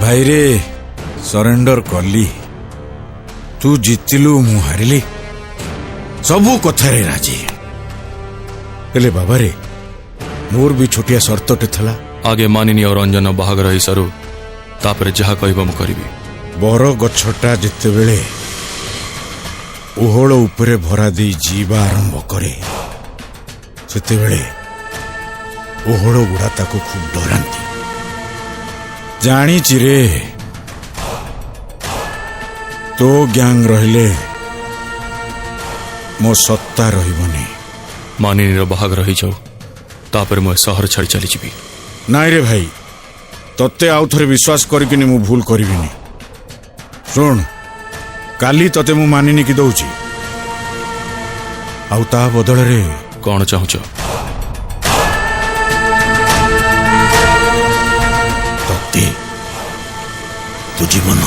भाई रे सरेंडर कली तू जितिलु मु हारिली सबू कथारे राजी हेले बाबा रे मोर भी छोटिया शर्तटे थला आगे मानिनी और अंजन बाहागर ही सरू तापर जहा कहबो मु करिवि बर गछटा जेतेबेले ओहळ उपरे भरा दे जीवा आरंभ करे सेतेबेले ओहळ गुड़ा ताको खूब डरांती जानी चिरे तो गैंग रहिले मो सत्ता रहिबनी मानिनी रो बाहागर ही जाऊ तापर मु शहर छाड़ी चली जीवी नाई रे भाई तत्ते आउ थरे विश्वास करिकिनी मु भूल करिबिनी सुन काली तते मु मानिनी की दउची आउ ता बदल रे कौन चाहुच तत्ते तु जीवन